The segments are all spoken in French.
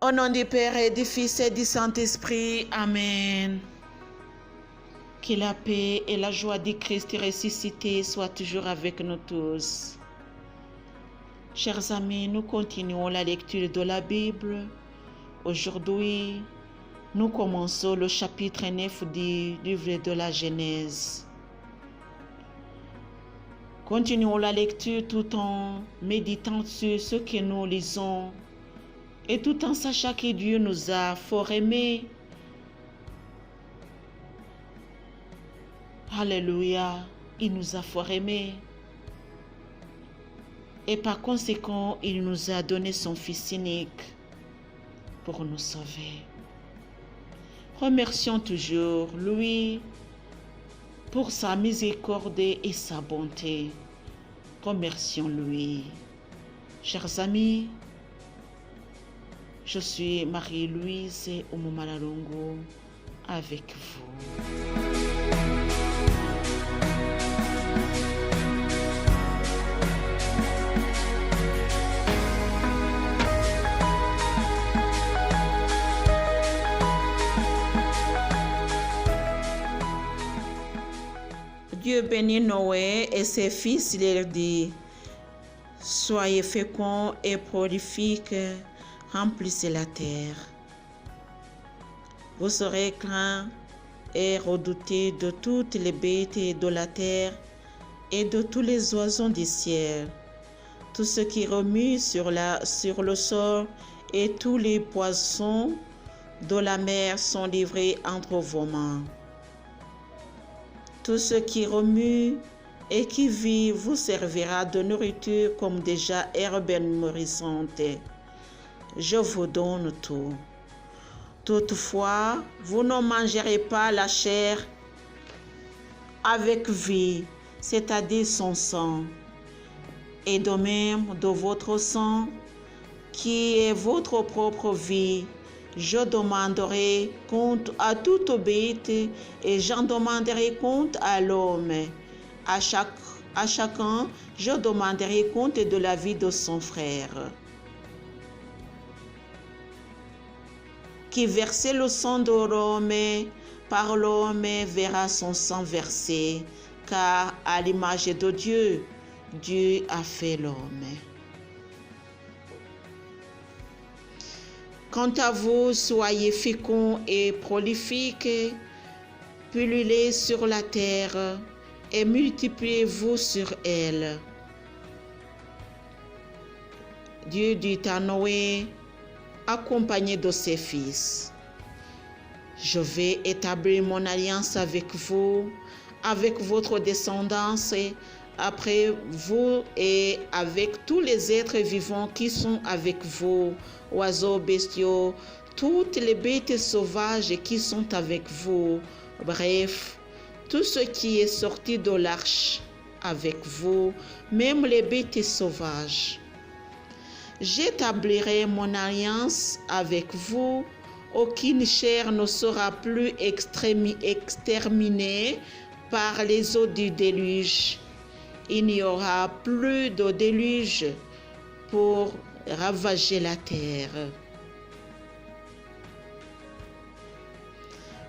Au nom du Père et du Fils et du Saint-Esprit. Amen. Que la paix et la joie du Christ ressuscité soient toujours avec nous tous. Chers amis, nous continuons la lecture de la Bible. Aujourd'hui, nous commençons le chapitre 9 du livre de la Genèse. Continuons la lecture tout en méditant sur ce que nous lisons et tout en sachant que Dieu nous a fort aimés. Alléluia, il nous a fort aimés. Et par conséquent, il nous a donné son Fils unique pour nous sauver. Remercions toujours lui pour sa miséricorde et sa bonté. Remercions-lui. Chers amis, je suis Marie-Louise Oumoumalalongo avec vous. Dieu bénit Noé et ses fils, il leur dit: soyez féconds et prolifiques, remplissez la terre. Vous serez craints et redoutés de toutes les bêtes de la terre et de tous les oiseaux du ciel. Tout ce qui remue sur le sol et tous les poissons de la mer sont livrés entre vos mains. Tout ce qui remue et qui vit vous servira de nourriture comme déjà herbe nourrissante. Je vous donne tout. Toutefois, vous ne mangerez pas la chair avec vie, c'est-à-dire son sang, et de même de votre sang, qui est votre propre vie. Je demanderai compte à toute bête et j'en demanderai compte à l'homme. À chacun, je demanderai compte de la vie de son frère. Qui versait le sang de l'homme, par l'homme verra son sang versé, car à l'image de Dieu, Dieu a fait l'homme. Quant à vous, soyez féconds et prolifiques, pullulez sur la terre et multipliez-vous sur elle. Dieu dit à Noé, accompagné de ses fils: je vais établir mon alliance avec vous, avec votre descendance, après vous et avec tous les êtres vivants qui sont avec vous, oiseaux, bestiaux, toutes les bêtes sauvages qui sont avec vous, bref, tout ce qui est sorti de l'arche avec vous, même les bêtes sauvages. J'établirai mon alliance avec vous, aucune chair ne sera plus exterminée par les eaux du déluge. Il n'y aura plus de déluge pour ravager la terre.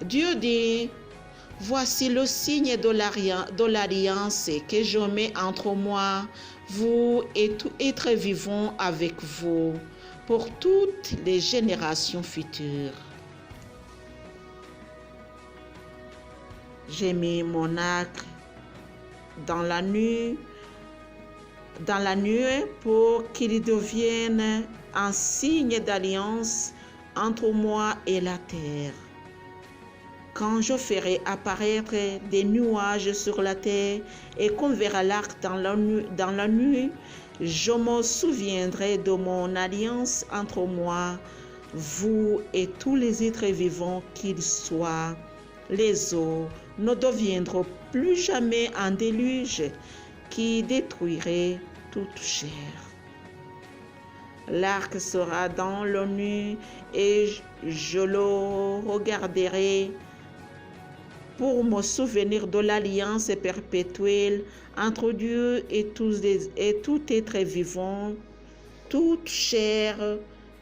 Dieu dit: voici le signe de l'alliance que je mets entre moi, vous et tout être vivant avec vous, pour toutes les générations futures. J'ai mis mon arc dans la nuée pour qu'il devienne un signe d'alliance entre moi et la terre. Quand je ferai apparaître des nuages sur la terre et qu'on verra l'arc dans la nuit, je me souviendrai de mon alliance entre moi, vous et tous les êtres vivants qu'ils soient. Les eaux ne deviendront plus jamais un déluge qui détruirait toute chair. L'arc sera dans la nuit et je le regarderai pour me souvenir de l'alliance perpétuelle entre Dieu et tout être vivant, toute chair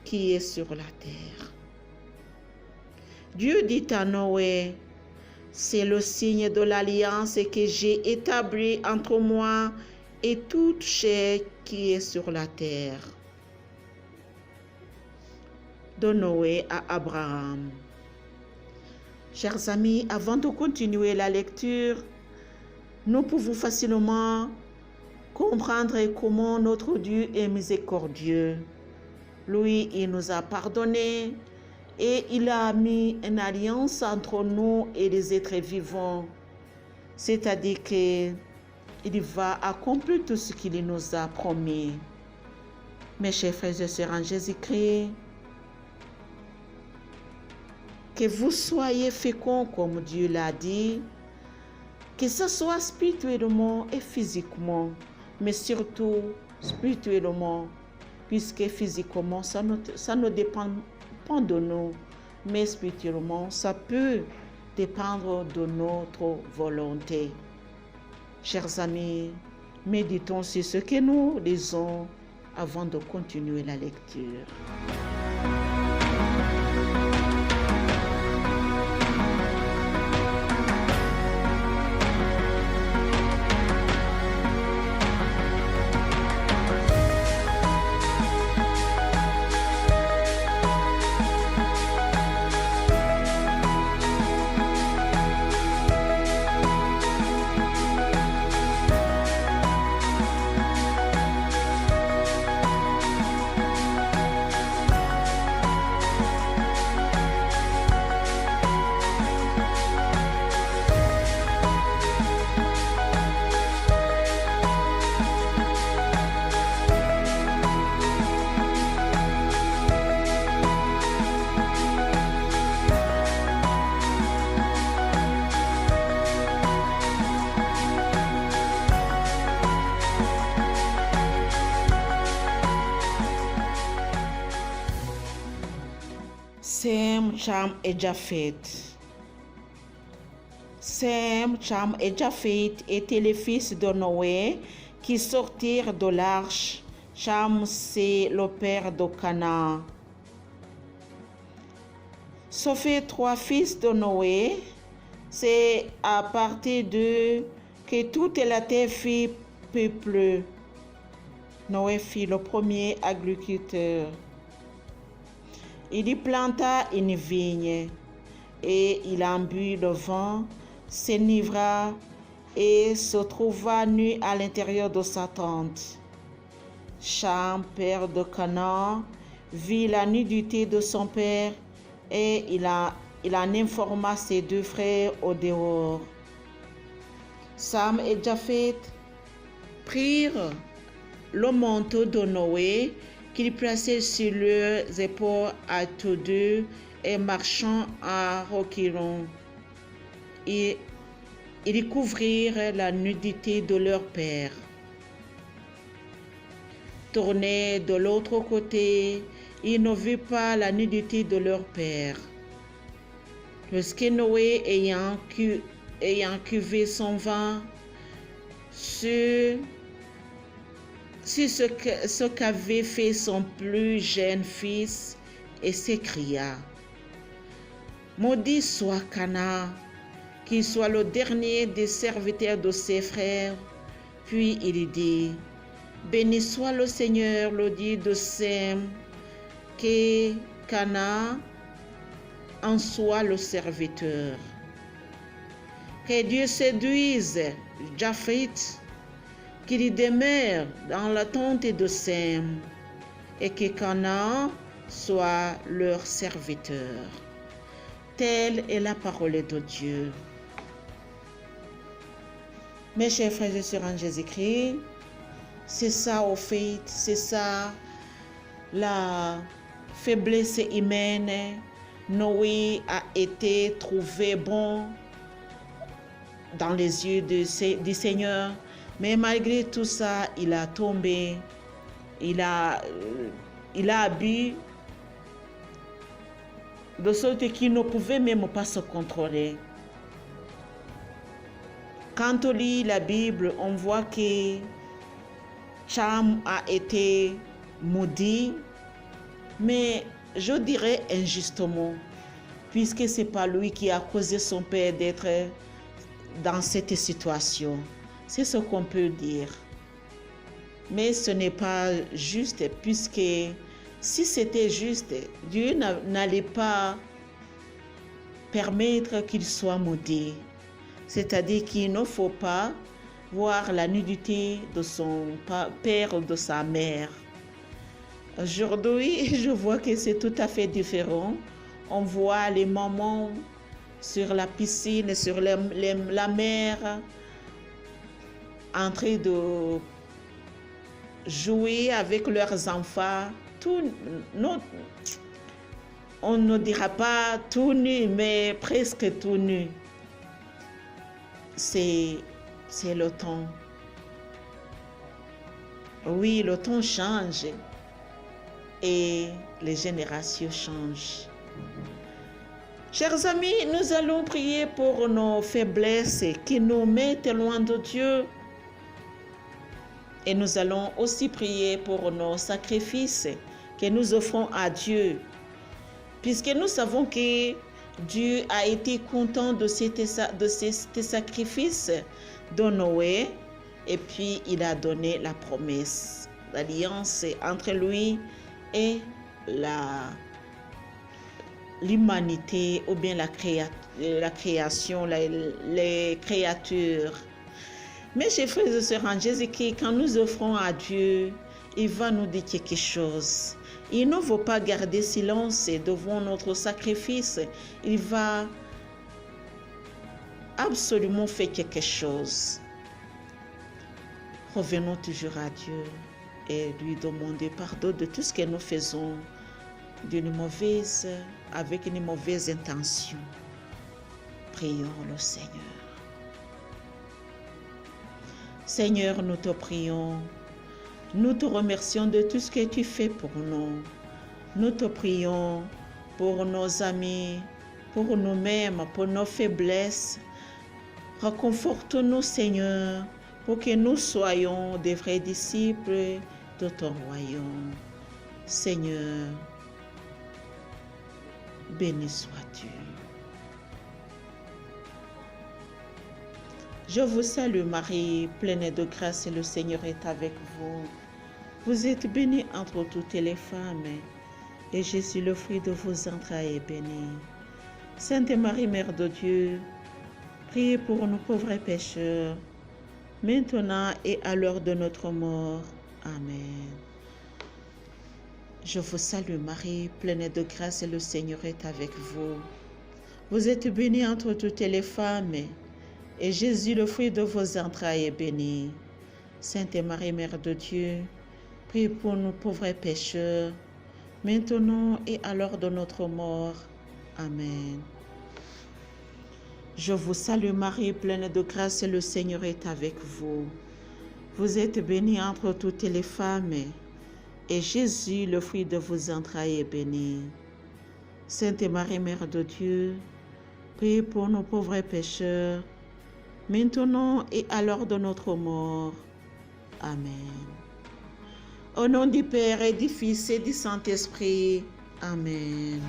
qui est sur la terre. Dieu dit à Noé, c'est le signe de l'alliance que j'ai établi entre moi et toute chair qui est sur la terre. De Noé à Abraham. Chers amis, avant de continuer la lecture, nous pouvons facilement comprendre comment notre Dieu est miséricordieux. Lui, il nous a pardonné et il a mis une alliance entre nous et les êtres vivants. C'est-à-dire qu'il va accomplir tout ce qu'il nous a promis. Mes chers frères et sœurs en Jésus-Christ, que vous soyez féconds comme Dieu l'a dit, que ce soit spirituellement et physiquement, mais surtout spirituellement, puisque physiquement, ça ne dépend pas de nous, mais spirituellement, ça peut dépendre de notre volonté. Chers amis, méditons sur ce que nous lisons avant de continuer la lecture. Sem, Cham et Japheth. Sem, Cham et Japheth étaient les fils de Noé qui sortirent de l'arche. Cham, c'est le père de Canaan. Ce fait 3 fils de Noé. C'est à partir d'eux que toute la terre fut peuplée. Noé fut le premier agriculteur. Il y planta une vigne et il en but le vin, s'enivra et se trouva nu à l'intérieur de sa tente. Cham, père de Canaan, vit la nudité de son père et il en informa ses 2 frères au dehors. Sam et Japheth prirent le manteau de Noé qu'ils plaçaient sur leurs épaules à tous deux et marchant en reculant. Ils couvrirent la nudité de leur père. Tournés de l'autre côté, ils ne virent pas la nudité de leur père. Lorsque Noé, ayant cuvé son vin, sur ce qu'avait fait son plus jeune fils, et s'écria, maudit soit Canaan, qu'il soit le dernier des serviteurs de ses frères. Puis il dit, béni soit le Seigneur, le Dieu de Sem, que Canaan en soit le serviteur. Que Dieu séduise Japheth, qu'il demeure dans la tente de Sem, et que Canaan soit leur serviteur. Telle est la parole de Dieu. Mes chers frères et sœurs en Jésus-Christ, c'est ça au fait, c'est ça la faiblesse humaine. Noé a été trouvé bon dans les yeux du Seigneur, mais malgré tout ça, il a tombé, il a bu de sorte qu'il ne pouvait même pas se contrôler. Quand on lit la Bible, on voit que Cham a été maudit mais je dirais injustement, puisque ce n'est pas lui qui a causé son père d'être dans cette situation. C'est ce qu'on peut dire. Mais ce n'est pas juste, puisque si c'était juste, Dieu n'allait pas permettre qu'il soit maudit. C'est-à-dire qu'il ne faut pas voir la nudité de son père ou de sa mère. Aujourd'hui, je vois que c'est tout à fait différent. On voit les mamans sur la piscine, sur la mer, en train de jouer avec leurs enfants. On ne dira pas tout nu, mais presque tout nu. C'est le temps. Oui, le temps change et les générations changent. Chers amis, nous allons prier pour nos faiblesses qui nous mettent loin de Dieu. Et nous allons aussi prier pour nos sacrifices que nous offrons à Dieu. Puisque nous savons que Dieu a été content de ces sacrifices de Noé. Et puis il a donné la promesse, l'alliance entre lui et l'humanité ou bien la création, les créatures. Mais chers frères et sœurs en Jésus-Christ, quand nous offrons à Dieu, il va nous dire quelque chose. Il ne veut pas garder silence devant notre sacrifice. Il va absolument faire quelque chose. Revenons toujours à Dieu et lui demander pardon de tout ce que nous faisons avec une mauvaise intention. Prions le Seigneur. Seigneur, nous te prions. Nous te remercions de tout ce que tu fais pour nous. Nous te prions pour nos amis, pour nous-mêmes, pour nos faiblesses. Reconforte-nous, Seigneur, pour que nous soyons des vrais disciples de ton royaume. Seigneur, béni sois-tu. Je vous salue Marie, pleine de grâce, le Seigneur est avec vous. Vous êtes bénie entre toutes les femmes, et Jésus, le fruit de vos entrailles, est béni. Sainte Marie, Mère de Dieu, priez pour nous pauvres pécheurs, maintenant et à l'heure de notre mort. Amen. Je vous salue Marie, pleine de grâce, le Seigneur est avec vous. Vous êtes bénie entre toutes les femmes, et Jésus, le fruit de vos entrailles, est béni. Sainte Marie, Mère de Dieu, priez pour nous pauvres pécheurs, maintenant et à l'heure de notre mort. Amen. Je vous salue Marie, pleine de grâce, le Seigneur est avec vous. Vous êtes bénie entre toutes les femmes, et Jésus, le fruit de vos entrailles, est béni. Sainte Marie, Mère de Dieu, priez pour nos pauvres pécheurs, maintenant et à l'heure de notre mort. Amen. Au nom du Père et du Fils et du Saint-Esprit. Amen.